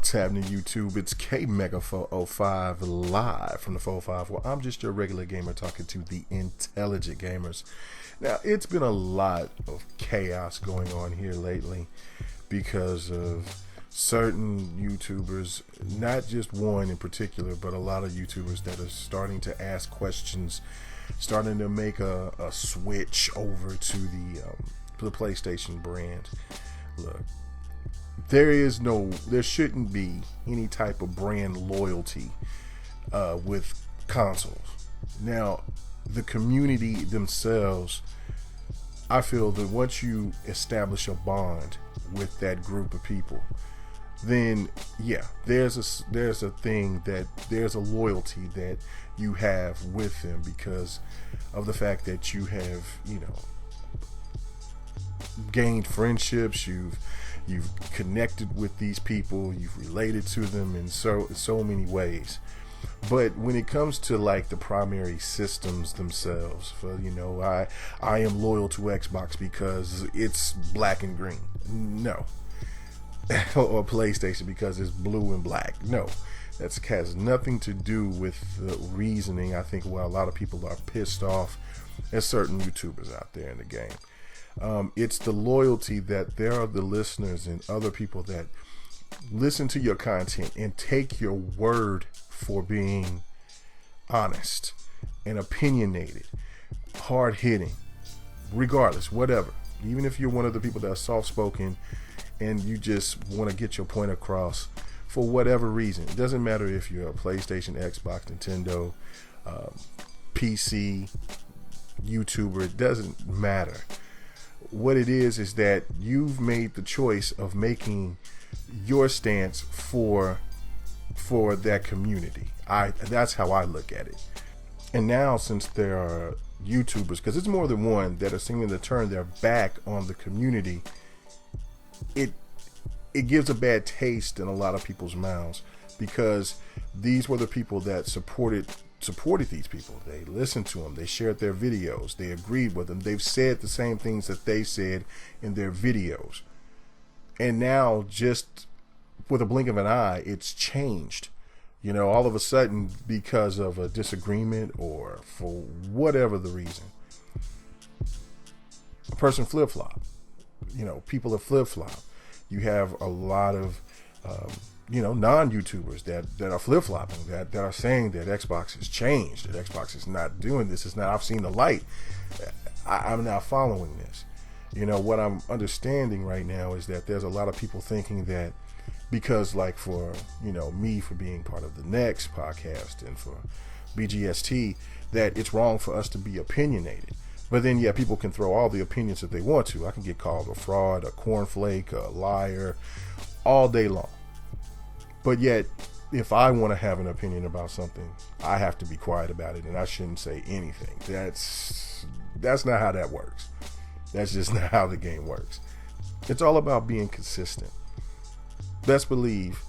What's happening, YouTube? It's K Mega 405 live from the 405, where I'm just your regular gamer talking to the intelligent gamers. Now, it's been a lot of chaos going on here lately because of certain YouTubers, not just one in particular, but a lot of YouTubers that are starting to ask questions, starting to make a switch over to the PlayStation brand. Look, there shouldn't be any type of brand loyalty with consoles. Now, the community themselves, I feel that once you establish a bond with that group of people, then yeah, there's a thing that there's a loyalty that you have with them because of the fact that you have, gained friendships, you've connected with these people, you've related to them in so many ways. But when it comes to like the primary systems themselves, for I am loyal to Xbox because it's black and green. No. Or PlayStation because it's blue and black. No. That has nothing to do with the reasoning. I think why a lot of people are pissed off at certain YouTubers out there in the game. It's the loyalty that there are the listeners and other people that listen to your content and take your word for being honest and opinionated, hard-hitting, regardless, whatever. Even if you're one of the people that are soft-spoken and you just want to get your point across for whatever reason. It doesn't matter if you're a PlayStation, Xbox, Nintendo, PC, YouTuber. It doesn't matter. What it is that you've made the choice of making your stance for that community. That's how I look at it. And now, since there are YouTubers, because it's more than one, that are seeming to turn their back on the community, it gives a bad taste in a lot of people's mouths, because these were the people that supported these people. They listened to them, they shared their videos, they agreed with them, they've said the same things that they said in their videos, and now just with a blink of an eye it's changed. All of a sudden, because of a disagreement or for whatever the reason, a person flip-flop. People are flip-flop. You have a lot of non-YouTubers that are flip-flopping, that are saying that Xbox has changed, that Xbox is not doing this. It's not, I've seen the light. I'm not following this. What I'm understanding right now is that there's a lot of people thinking that because, like, for, me, for being part of the Next podcast and for BGST, that it's wrong for us to be opinionated. But then, yeah, people can throw all the opinions that they want to. I can get called a fraud, a cornflake, a liar, all day long. But yet, if I want to have an opinion about something, I have to be quiet about it, and I shouldn't say anything. That's not how that works. That's just not how the game works. It's all about being consistent. Best believe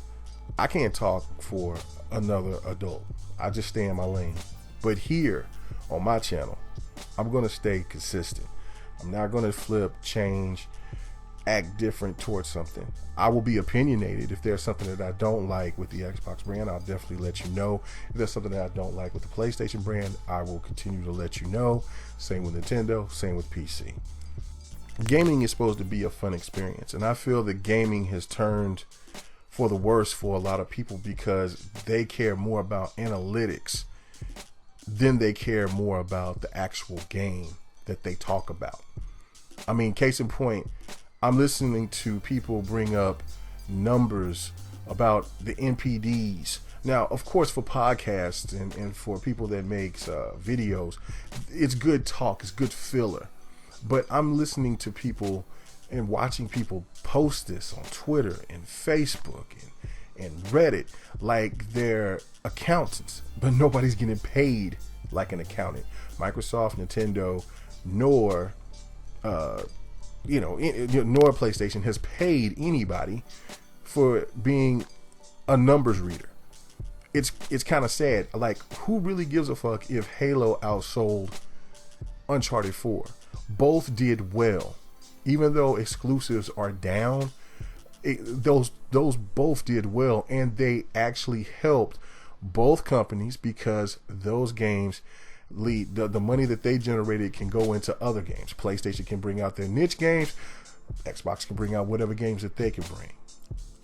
I can't talk for another adult. I just stay in my lane. But here on my channel, I'm going to stay consistent. I'm not going to flip, change, act different towards something. I will be opinionated. If there's something that I don't like with the Xbox brand, I'll definitely let you know. If there's something that I don't like with the PlayStation brand, I will continue to let you know. Same with Nintendo, same with PC. Gaming is supposed to be a fun experience, and I feel that gaming has turned for the worse for a lot of people because they care more about analytics than they care more about the actual game that they talk about. I mean, case in point, I'm listening to people bring up numbers about the NPDs. Now, of course, for podcasts and for people that makes videos, it's good talk, it's good filler. But I'm listening to people and watching people post this on Twitter and Facebook and Reddit like they're accountants, but nobody's getting paid like an accountant. Microsoft, Nintendo, nor PlayStation has paid anybody for being a numbers reader. It's kind of sad. Like, who really gives a fuck if Halo outsold Uncharted 4? Both did well. Even though exclusives are down, those those both did well, and they actually helped both companies because those games lead the money that they generated can go into other games. PlayStation can bring out their niche games. Xbox can bring out whatever games that they can bring.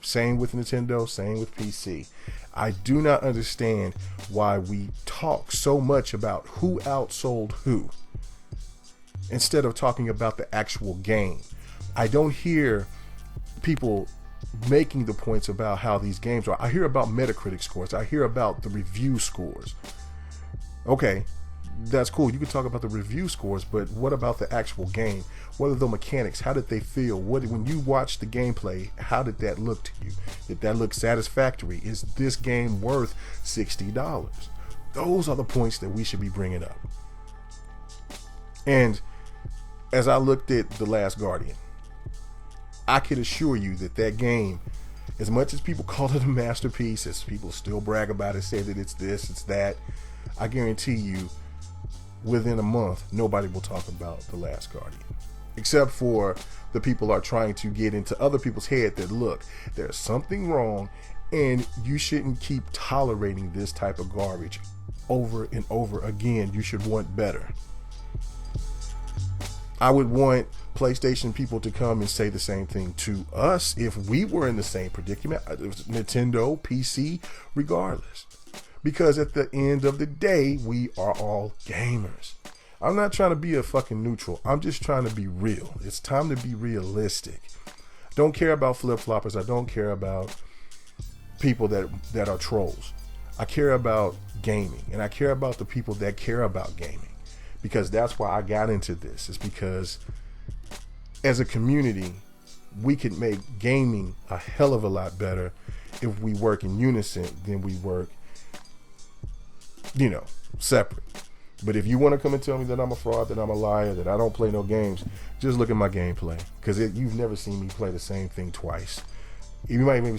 Same with Nintendo, same with PC. I do not understand why we talk so much about who outsold who instead of talking about the actual game. I don't hear people making the points about how these games are. I hear about Metacritic scores. I hear about the review scores. Okay, that's cool. You can talk about the review scores, but what about the actual game? What are the mechanics? How did they feel? When you watch the gameplay, how did that look to you? Did that look satisfactory? Is this game worth $60? Those are the points that we should be bringing up. And as I looked at The Last Guardian, I can assure you that that game, as much as people call it a masterpiece, as people still brag about it, say that it's this, it's that, I guarantee you, within a month, nobody will talk about The Last Guardian. Except for the people are trying to get into other people's head that, look, there's something wrong and you shouldn't keep tolerating this type of garbage over and over again. You should want better. I would want PlayStation people to come and say the same thing to us if we were in the same predicament. Nintendo, PC, regardless. Because at the end of the day, we are all gamers. I'm not trying to be a fucking neutral. I'm just trying to be real. It's time to be realistic. Don't care about flip-floppers. I don't care about people that are trolls. I care about gaming, and I care about the people that care about gaming, because that's why I got into this. It's because as a community, we could make gaming a hell of a lot better if we work in unison than we work, separate. But if you want to come and tell me that I'm a fraud, that I'm a liar, that I don't play no games, just look at my gameplay, because you've never seen me play the same thing twice. You might make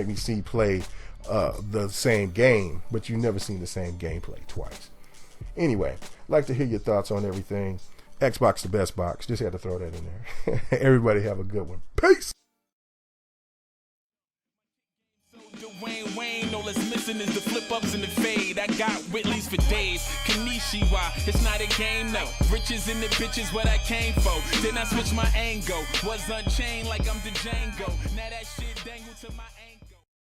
me see play the same game, but you've never seen the same gameplay twice. Anyway, I'd like to hear your thoughts on everything. Xbox the best box. Just had to throw that in there. Everybody have a good one. Peace. Wayne, all that's missing is the flip-ups and the fade. I got Whitley's for days. Kanishiwa, it's not a game, no. Riches in the bitches, what I came for. Then I switched my angle. Was unchained like I'm the Django. Now that shit dangled to my